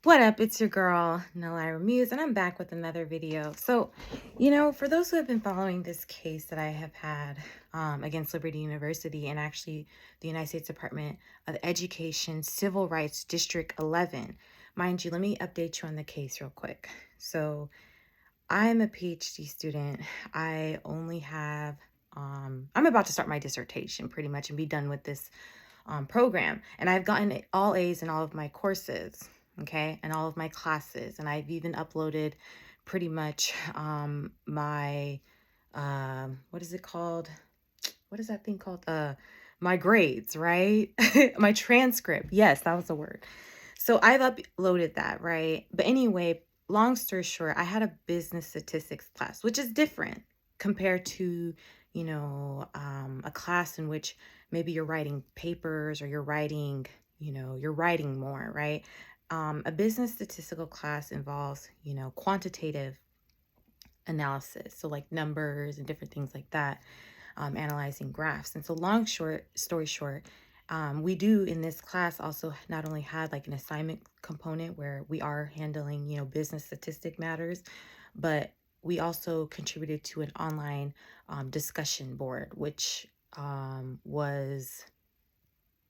What up? It's your girl, Nalira Muse, and I'm back with another video. So, for those who have been following this case that I have had against Liberty University and actually the United States Department of Education, Civil Rights District 11, mind you, let me update you on the case real quick. So, I'm a PhD student. I only have, I'm about to start my dissertation pretty much and be done with this program. And I've gotten all A's in all of my courses, okay, and all of my classes. And I've even uploaded pretty much my, what is it called? What is that thing called? My grades, right? My transcript. Yes, that was the word. So I've uploaded that, right? But anyway, long story short, I had a business statistics class, which is different compared to, a class in which maybe you're writing papers or you're writing, you're writing more, right? A business statistical class involves, quantitative analysis. So like numbers and different things like that, analyzing graphs. And so story short, we do in this class also not only had like an assignment component where we are handling, business statistic matters, but we also contributed to an online discussion board, which was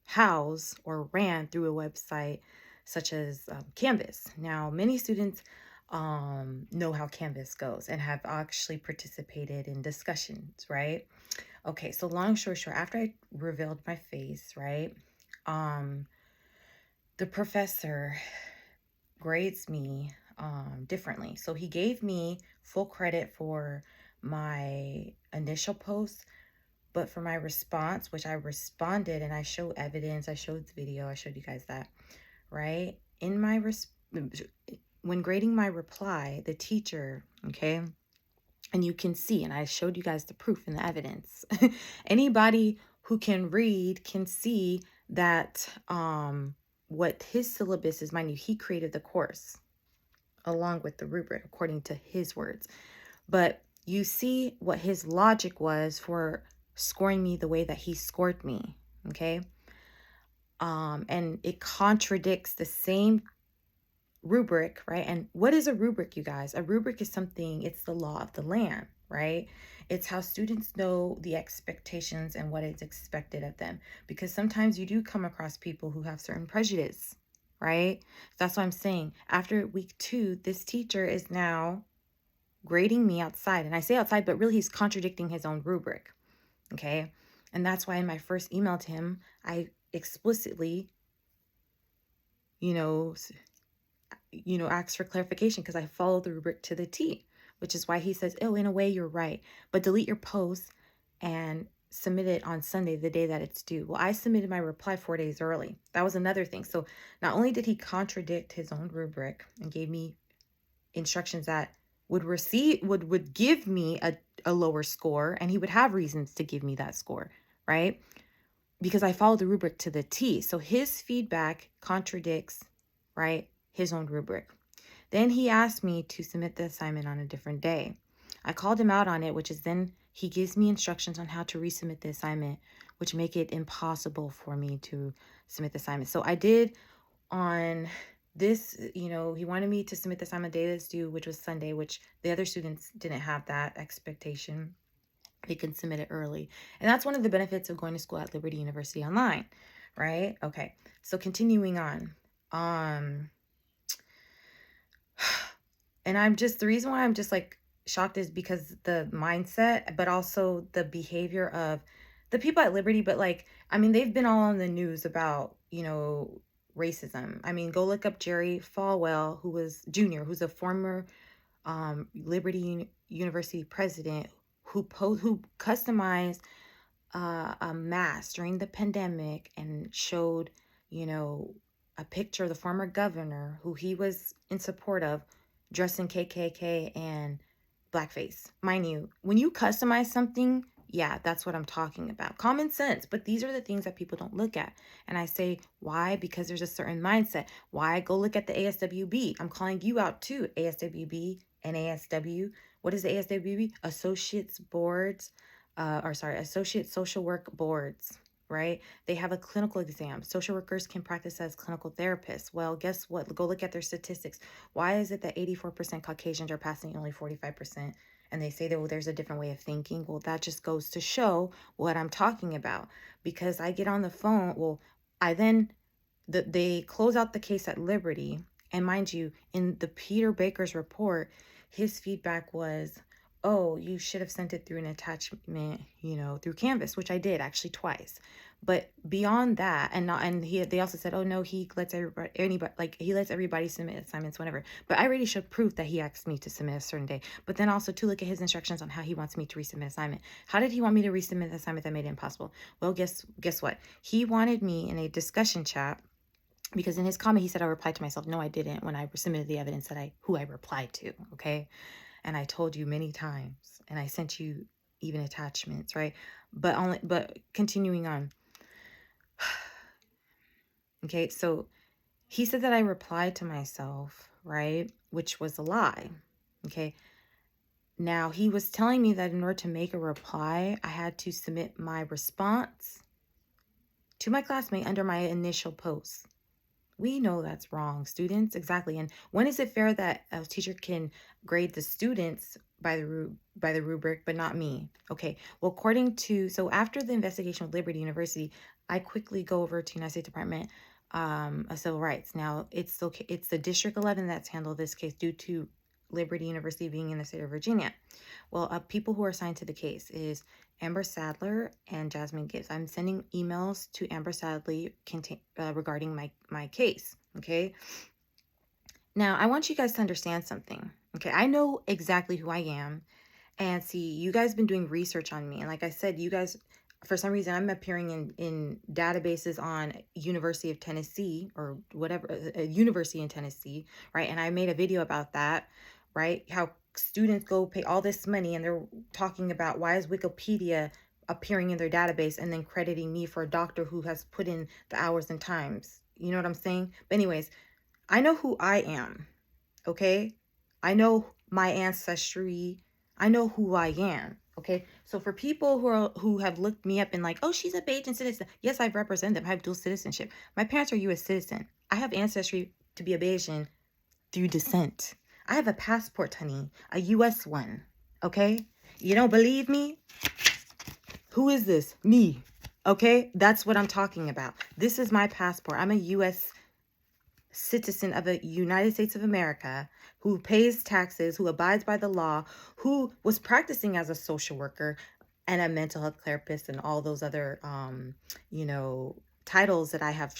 housed or ran through a website such as Canvas. Now, many students know how Canvas goes and have actually participated in discussions, right? Okay, so long story short, after I revealed my face, right, the professor grades me differently. So he gave me full credit for my initial post, but for my response, which I responded and I showed evidence, I showed the video, I showed you guys that, right? In my when grading my reply, the teacher, okay, and you can see, and I showed you guys the proof and the evidence. Anybody who can read can see that what his syllabus is, mind you, he created the course along with the rubric according to his words. But you see what his logic was for scoring me the way that he scored me, okay? And it contradicts the same rubric, right? And what is a rubric, you guys? A rubric is something, it's the law of the land, right? It's how students know the expectations and what is expected of them. Because sometimes you do come across people who have certain prejudice, right? That's what I'm saying. After week 2, this teacher is now grading me outside. And I say outside, but really he's contradicting his own rubric, okay? And that's why in my first email to him, I explicitly, ask for clarification because I follow the rubric to the T, which is why he says, oh, in a way, you're right. But delete your post and submit it on Sunday, the day that it's due. Well, I submitted my reply 4 days early. That was another thing. So not only did he contradict his own rubric and gave me instructions that would give me a lower score, and he would have reasons to give me that score, right? Because I followed the rubric to the T. So his feedback contradicts, right, his own rubric. Then he asked me to submit the assignment on a different day. I called him out on it, which is then he gives me instructions on how to resubmit the assignment, which make it impossible for me to submit the assignment. So I did on this, he wanted me to submit the assignment day that's due, which was Sunday, which the other students didn't have that expectation. They can submit it early. And that's one of the benefits of going to school at Liberty University online, right? Okay, so continuing on. And the reason why I'm just like shocked is because the mindset, but also the behavior of the people at Liberty. But like, I mean, they've been all on the news about, racism. I mean, go look up Jerry Falwell, who's a former Liberty University president who customized a mask during the pandemic and showed, a picture of the former governor who he was in support of, dressed in KKK and blackface. Mind you, when you customize something, yeah, that's what I'm talking about. Common sense, but these are the things that people don't look at. And I say, why? Because there's a certain mindset. Why? Go look at the ASWB. I'm calling you out too, ASWB and ASW. What is the ASWB? Associate Social Work Boards, right? They have a clinical exam. Social workers can practice as clinical therapists. Well, guess what? Go look at their statistics. Why is it that 84% Caucasians are passing, only 45%? And they say that, well, there's a different way of thinking. Well, that just goes to show what I'm talking about. Because I get on the phone, I then, they close out the case at Liberty. And mind you, in the Peter Baker's report, his feedback was, oh, you should have sent it through an attachment, through Canvas, which I did actually twice. But beyond that, they also said, oh no, he lets everybody submit assignments whenever. But I already showed proof that he asked me to submit a certain day. But then also to look at his instructions on how he wants me to resubmit assignment. How did he want me to resubmit the assignment that made it impossible? Well, guess what? He wanted me in a discussion chat, because in his comment, he said I replied to myself. No, I didn't, when I submitted the evidence who I replied to, okay? And I told you many times, and I sent you even attachments, right? But continuing on. Okay, so he said that I replied to myself, right? Which was a lie, okay? Now, he was telling me that in order to make a reply, I had to submit my response to my classmate under my initial post. We know that's wrong, students. Exactly. And when is it fair that a teacher can grade the students by the rubric, but not me? Okay. Well, so after the investigation with Liberty University, I quickly go over to United States Department of Civil Rights. Now, it's the District 11 that's handled this case due to Liberty University being in the state of Virginia. Well, people who are assigned to the case is Amber Sadler and Jasmine Gibbs. I'm sending emails to Amber Sadler regarding my case, okay? Now, I want you guys to understand something, okay? I know exactly who I am. And see, you guys have been doing research on me. And like I said, you guys, for some reason, I'm appearing in databases on University of Tennessee or whatever, a university in Tennessee, right? And I made a video about that, right? How students go pay all this money and they're talking about why is Wikipedia appearing in their database and then crediting me for a doctor who has put in the hours and times. You know what I'm saying? But anyways, I know who I am, okay? I know my ancestry. I know who I am, okay? So for people who have looked me up and like, oh, she's a Bajan citizen. Yes, I've represented them. I have dual citizenship. My parents are U.S. citizen. I have ancestry to be a Bajan through descent. I have a passport, honey, a U.S. one, okay? You don't believe me? Who is this? Me, okay? That's what I'm talking about. This is my passport. I'm a U.S. citizen of the United States of America, who pays taxes, who abides by the law, who was practicing as a social worker and a mental health therapist and all those other, titles that I have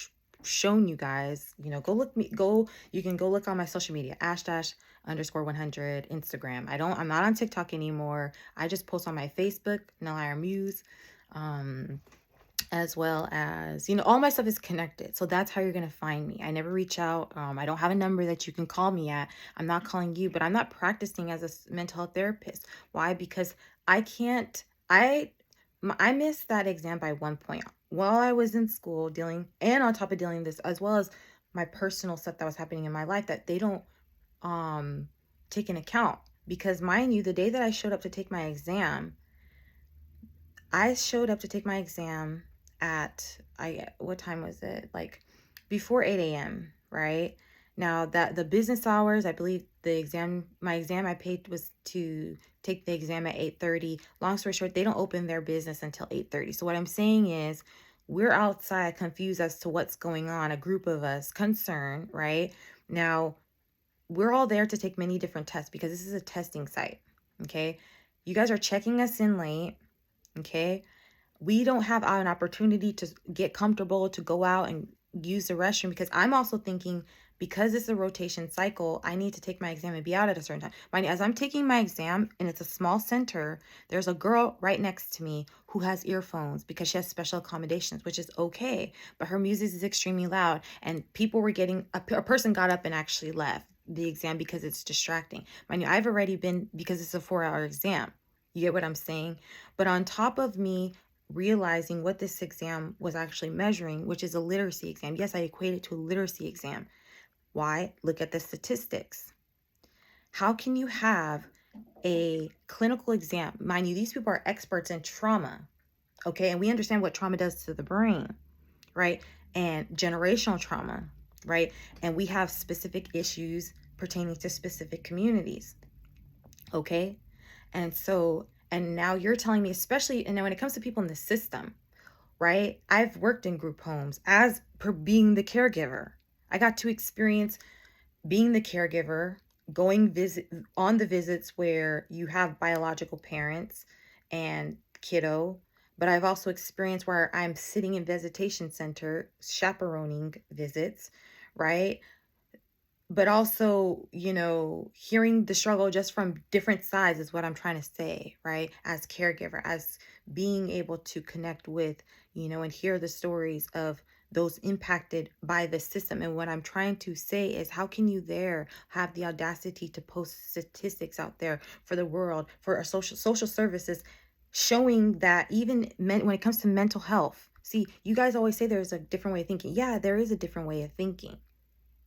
shown you guys. You can go look on my social media, _100 Instagram. I'm not on TikTok anymore. I just post on my Facebook, Danley Muse, as well as, all my stuff is connected. So that's how you're going to find me. I never reach out. I don't have a number that you can call me at. I'm not calling you, but I'm not practicing as a mental health therapist. Why? Because I missed that exam by 1 point while I was in school and on top of dealing this, as well as my personal stuff that was happening in my life that they don't take into account. Because mind you, the day that I showed up to take my exam, at what time was it? Like before 8 a.m. right? Now that the business hours, I believe my exam I paid was to take the exam at 8:30. Long story short, they don't open their business until 8:30. So what I'm saying is we're outside confused as to what's going on, a group of us concerned, right? Now we're all there to take many different tests because this is a testing site, okay? You guys are checking us in late, okay? We don't have an opportunity to get comfortable, to go out and use the restroom, because I'm also thinking, because it's a rotation cycle, I need to take my exam and be out at a certain time. Mind you, as I'm taking my exam and it's a small center, there's a girl right next to me who has earphones because she has special accommodations, which is okay. But her music is extremely loud, and people were a person got up and actually left the exam because it's distracting. Mind you, I've already been, because it's a 4-hour exam. You get what I'm saying? But on top of me realizing what this exam was actually measuring, which is a literacy exam. Yes, I equate it to a literacy exam. Why? Look at the statistics. How can you have a clinical exam? Mind you, these people are experts in trauma, Okay, and we understand what trauma does to the brain, right? And generational trauma, right? And we have specific issues pertaining to specific communities. Okay. And so, and now you're telling me, especially, and when it comes to people in the system, right? I've worked in group homes as per being the caregiver. I got to experience being the caregiver, going visit on the visits where you have biological parents and kiddo, but I've also experienced where I'm sitting in visitation center chaperoning visits, right? But also, you know, hearing the struggle just from different sides is what I'm trying to say, right? As caregiver, as being able to connect with, you know, and hear the stories of those impacted by the system. And what I'm trying to say is, how can you there have the audacity to post statistics out there for the world, for our social services, showing that even when it comes to mental health, see, you guys always say there's a different way of thinking. Yeah, there is a different way of thinking.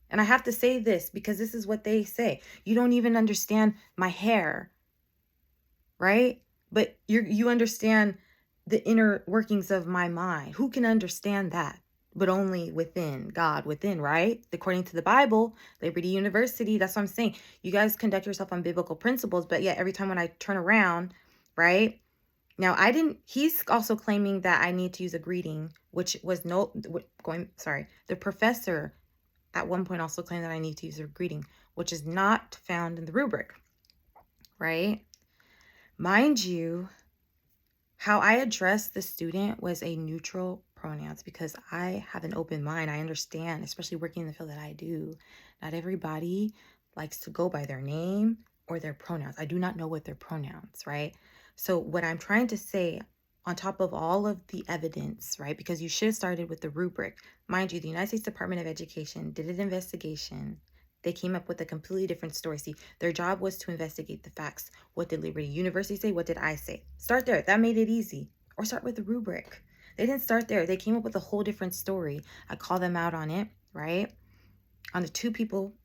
And I have to say this because this is what they say. You don't even understand my hair, right? But you understand the inner workings of my mind. Who can understand that? But only within, God within, right? According to the Bible, Liberty University, that's what I'm saying. You guys conduct yourself on biblical principles, but yet every time when I turn around, right? Now, he's also claiming that I need to use a greeting, which was the professor at one point also claimed that I need to use a greeting, which is not found in the rubric, right? Mind you, how I addressed the student was a neutral pronouns because I have an open mind. I understand, especially working in the field that I do, not everybody likes to go by their name or their pronouns. I do not know what their pronouns, right? So what I'm trying to say, on top of all of the evidence, right? Because you should have started with the rubric. Mind you, the United States Department of Education did an investigation. They came up with a completely different story. See, their job was to investigate the facts. What did Liberty University say? What did I say? Start there. That made it easy. Or start with the rubric. They didn't start there. They came up with a whole different story. I call them out on it, right? On the two people,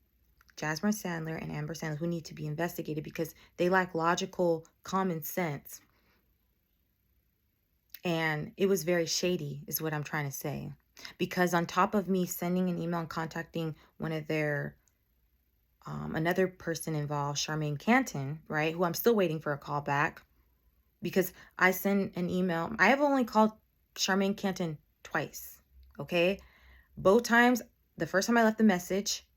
Jasmine Sandler and Amber Sandler, who need to be investigated because they lack logical common sense. And it was very shady, is what I'm trying to say. Because on top of me sending an email and contacting one of their another person involved, Charmaine Canton, right, who I'm still waiting for a call back, because I sent an email. I have only called Charmaine Canton twice, okay? Both times, the first time I left the message,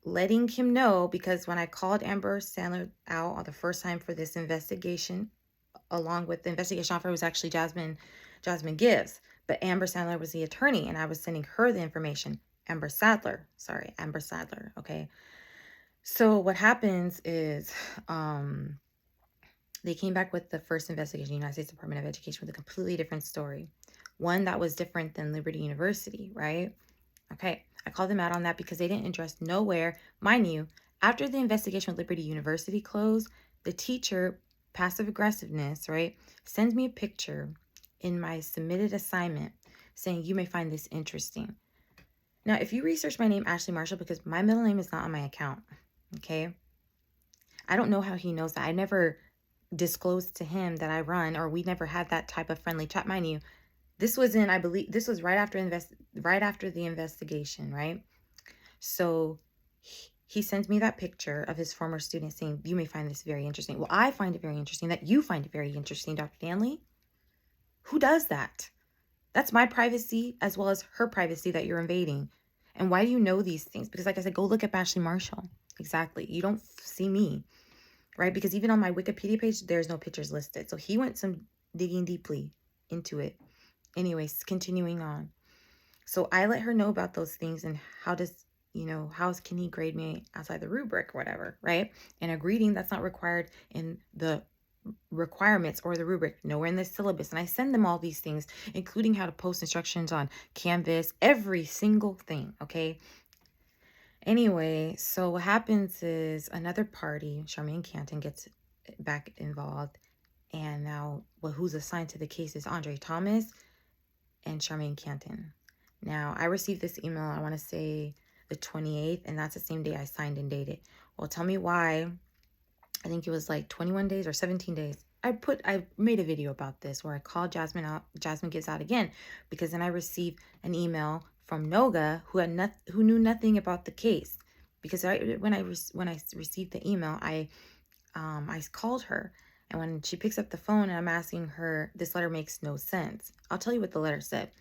letting him know, because when I called Amber Sandler out on the first time for this investigation, along with the investigation officer was actually Jasmine Gibbs, but Amber Sandler was the attorney, and I was sending her the information. Amber Sadler, okay? So what happens is they came back with the first investigation, United States Department of Education, with a completely different story. One that was different than Liberty University, right? Okay, I called them out on that because they didn't address nowhere. Mind you, after the investigation with Liberty University closed, the teacher, passive aggressiveness, right, sends me a picture in my submitted assignment saying, you may find this interesting. Now, if you research my name, Ashley Marshall, because my middle name is not on my account, okay? I don't know how he knows that. I never disclosed to him that I run, or we never had that type of friendly chat. Mind you, this was I believe this was right after the investigation, right? So he sends me that picture of his former student saying, you may find this very interesting. Well, I find it very interesting that you find it very interesting, Dr. Danley. Who does that? That's my privacy as well as her privacy that you're invading. And why do you know these things? Because like I said, go look at Ashley Marshall. Exactly. You don't see me, right? Because even on my Wikipedia page, there's no pictures listed. So he went some digging deeply into it. Anyways, continuing on. So I let her know about those things and how can he grade me outside the rubric or whatever, right? And a greeting that's not required in the requirements or the rubric, nowhere in the syllabus. And I send them all these things, including how to post instructions on Canvas, every single thing, okay? Anyway, so what happens is another party, Charmaine Canton, gets back involved. And now, who's assigned to the case is Andre Thomas and Charmaine Canton. Now, I received this email, I want to say the 28th, and that's the same day I signed and dated. Well, tell me why. I think it was like 21 days or 17 days I made a video about this where I called Jasmine out. Jasmine gives out again, because then I received an email from Noga who knew nothing about the case. Because when I received the email, I called her, and when she picks up the phone and I'm asking her, this letter makes no sense. I'll tell you what the letter said.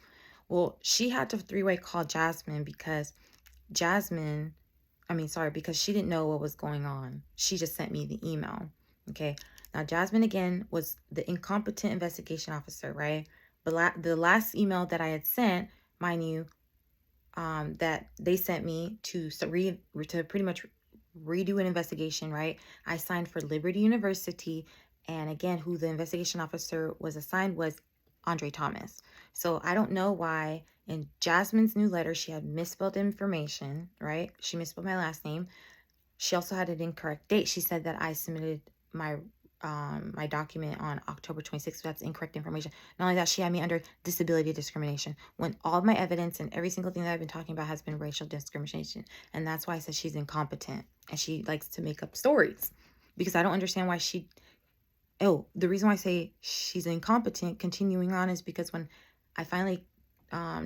Well, she had to three-way call Jasmine because because she didn't know what was going on. She just sent me the email. Okay. Now, Jasmine, again, was the incompetent investigation officer, right? But the last email that I had sent, mind you, that they sent me to pretty much redo an investigation, right? I signed for Liberty University. And again, who the investigation officer was assigned was Andre Thomas. So I don't know why in Jasmine's new letter, she had misspelled information, right? She misspelled my last name. She also had an incorrect date. She said that I submitted my my document on October 26th. So that's incorrect information. Not only that, she had me under disability discrimination when all of my evidence and every single thing that I've been talking about has been racial discrimination. And that's why I said she's incompetent and she likes to make up stories, because I don't understand why the reason why I say she's incompetent continuing on is because when I finally, I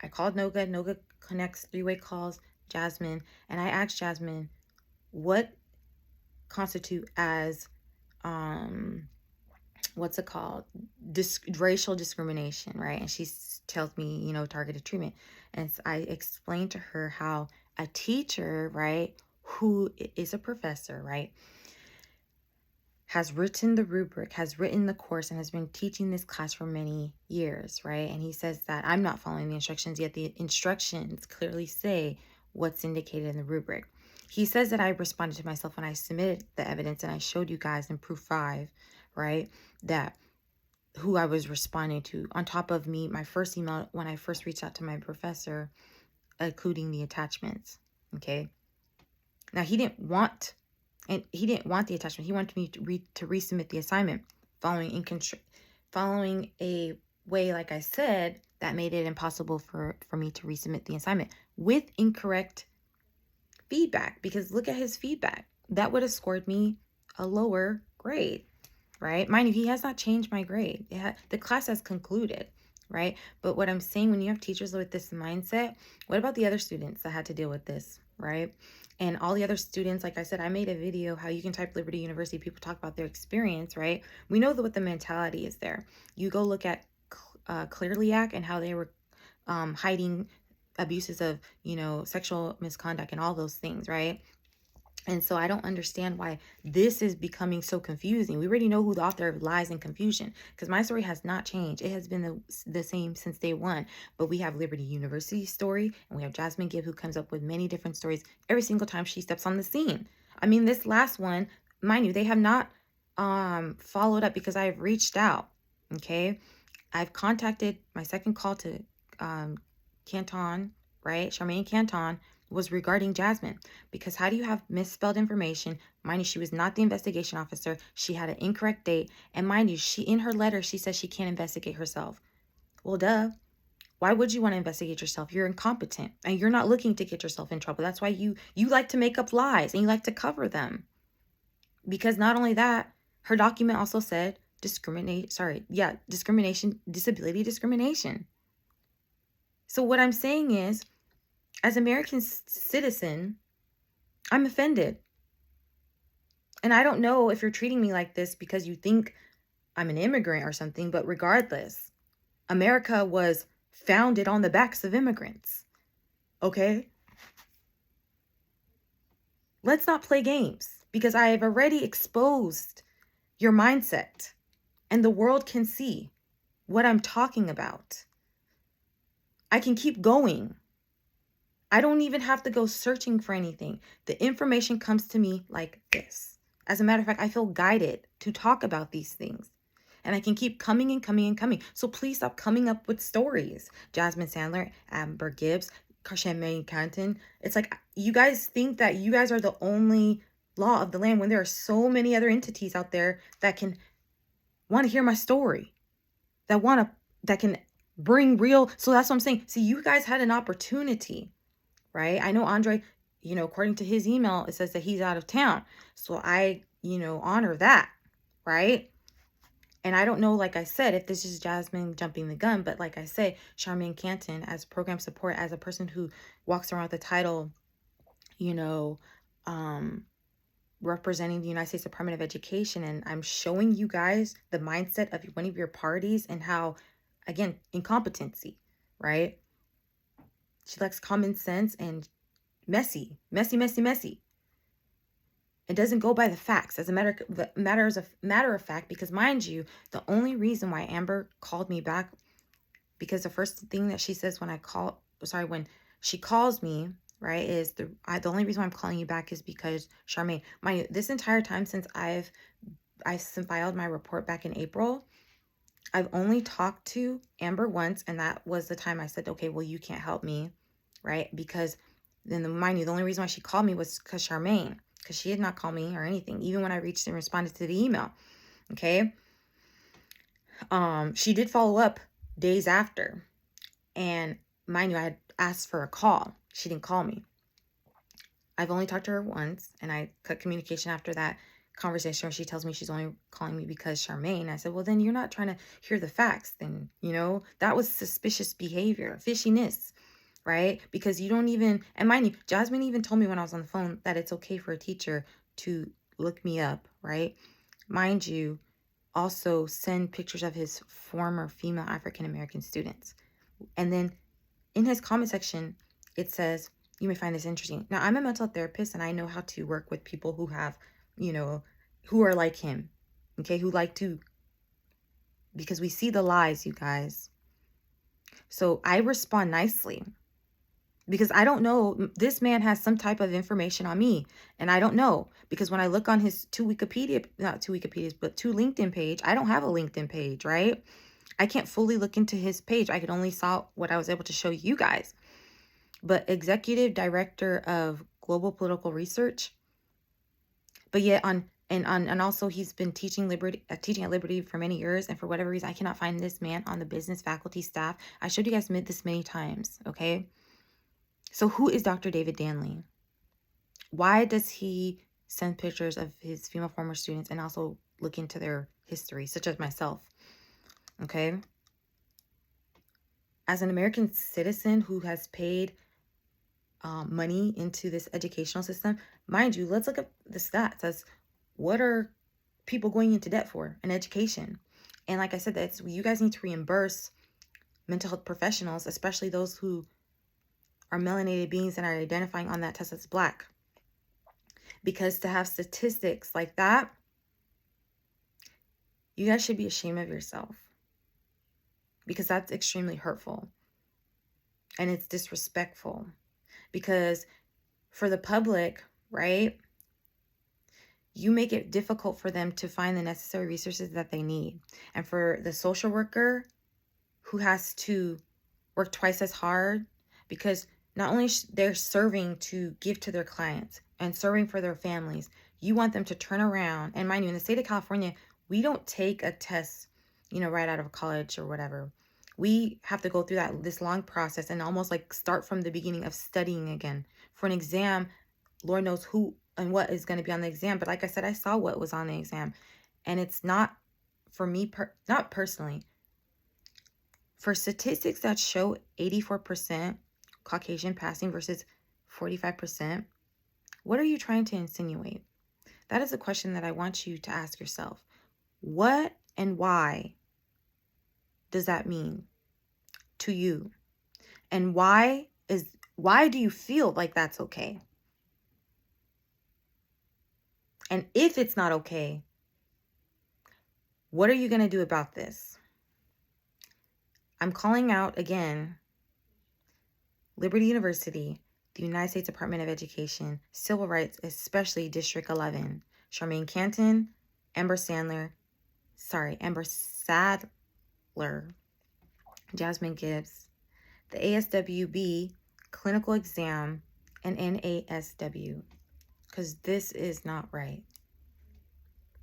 called Noga connects three-way calls Jasmine, and I asked Jasmine what constitute as, what's it called? Racial discrimination, right? And she tells me, targeted treatment. And I explained to her how a teacher, right, who is a professor, right, has written the rubric, has written the course, and has been teaching this class for many years, right? And he says that I'm not following the instructions, yet the instructions clearly say what's indicated in the rubric. He says that I responded to myself when I submitted the evidence, and I showed you guys in proof 5, right, that who I was responding to, on top of me, my first email when I first reached out to my professor, including the attachments, okay? Now, he didn't want the attachment. He wanted me to resubmit the assignment following a way, like I said, that made it impossible for me to resubmit the assignment with incorrect feedback. Because look at his feedback. That would have scored me a lower grade, right? Mind you, he has not changed my grade. The class has concluded, right? But what I'm saying, when you have teachers with this mindset, what about the other students that had to deal with this, right? And all the other students, like I said, I made a video how you can type Liberty University. People talk about their experience, right? We know what the mentality is there. You go look at Clery Act and how they were hiding abuses of, sexual misconduct and all those things, right? And so I don't understand why this is becoming so confusing. We already know who the author of lies and confusion, because my story has not changed. It has been the same since day one. But we have Liberty University's story, and we have Jasmine Gibb, who comes up with many different stories every single time she steps on the scene. I mean, this last one, mind you, they have not followed up, because I've reached out, okay? I've contacted my second call to Canton, right? Charmaine Canton, was regarding Jasmine, because how do you have misspelled information? Mind you, she was not the investigation officer. She had an incorrect date. And mind you, in her letter, she says she can't investigate herself. Well, duh. Why would you want to investigate yourself? You're incompetent and you're not looking to get yourself in trouble. That's why you like to make up lies and you like to cover them. Because not only that, her document also said disability discrimination. So what I'm saying is, as an American citizen, I'm offended. And I don't know if you're treating me like this because you think I'm an immigrant or something, but regardless, America was founded on the backs of immigrants. Okay? Let's not play games, because I have already exposed your mindset and the world can see what I'm talking about. I can keep going. I don't even have to go searching for anything. The information comes to me like this. As a matter of fact, I feel guided to talk about these things. And I can keep coming and coming and coming. So please stop coming up with stories. Jasmine Sandler, Amber Gibbs, Charmaine Canton. It's like you guys think that you guys are the only law of the land when there are so many other entities out there that can want to hear my story. That can bring real. So that's what I'm saying. See, you guys had an opportunity. Right? I know Andre, according to his email, it says that he's out of town. So I, honor that, right? And I don't know, like I said, if this is Jasmine jumping the gun, but like I say, Charmaine Canton, as program support, as a person who walks around with the title, you know, representing the United States Department of Education, and I'm showing you guys the mindset of one of your parties and how, again, incompetency, right? She lacks common sense and messy. It doesn't go by the facts. As a matter of fact, because mind you, the only reason why Amber called me back, because the first thing that she says when when she calls me, right, is the only reason why I'm calling you back is because Charmaine, this entire time since I filed my report back in April, I've only talked to Amber once, and that was the time I said, okay, well, you can't help me, right? Because then, mind you, the only reason why she called me was because Charmaine, because she did not call me or anything, even when I reached and responded to the email, okay? She did follow up days after, and mind you, I had asked for a call. She didn't call me. I've only talked to her once, and I cut communication after that conversation where she tells me she's only calling me because Charmaine. I said, well, then you're not trying to hear the facts. Then, that was suspicious behavior, fishiness, right? Because you don't even, and mind you, Jasmine even told me when I was on the phone that it's okay for a teacher to look me up, right? Mind you, also send pictures of his former female African-American students. And then in his comment section, it says, you may find this interesting. Now, I'm a mental therapist, and I know how to work with people who have, who are like him, okay, who like to, because we see the lies, you guys. So I respond nicely, because I don't know, this man has some type of information on me, and I don't know, because when I look on his two LinkedIn page, I don't have a LinkedIn page, right? I can't fully look into his page. I could only saw what I was able to show you guys. But executive director of global political research. But yet and also he's been teaching at Liberty for many years, and for whatever reason I cannot find this man on the business faculty staff. I showed you guys this many times, okay? So who is Dr. David Danley? Why does he send pictures of his female former students and also look into their history, such as myself? Okay? As an American citizen who has paid money into this educational system, mind you, let's look at the stats as what are people going into debt for in education. And like I said, that's, you guys need to reimburse mental health professionals, especially those who are melanated beings and are identifying on that test as Black. Because to have statistics like that, you guys should be ashamed of yourself, because that's extremely hurtful and it's disrespectful. Because for the public, right, you make it difficult for them to find the necessary resources that they need. And for the social worker who has to work twice as hard, because not only they're serving to give to their clients and serving for their families, you want them to turn around. And mind you, in the state of California, we don't take a test, right out of college or whatever. We have to go through this long process and almost like start from the beginning of studying again for an exam. Lord knows who and what is going to be on the exam. But like I said, I saw what was on the exam, and it's not for me, not personally. For statistics that show 84% Caucasian passing versus 45%, what are you trying to insinuate? That is a question that I want you to ask yourself. What and why does that mean to you? And why do you feel like that's okay? And if it's not okay, what are you going to do about this? I'm calling out again, Liberty University, the United States Department of Education, Civil Rights, especially District 11, Charmaine Canton, Amber Sadler, Jasmine Gibbs, the ASWB, clinical exam, and NASW, because this is not right.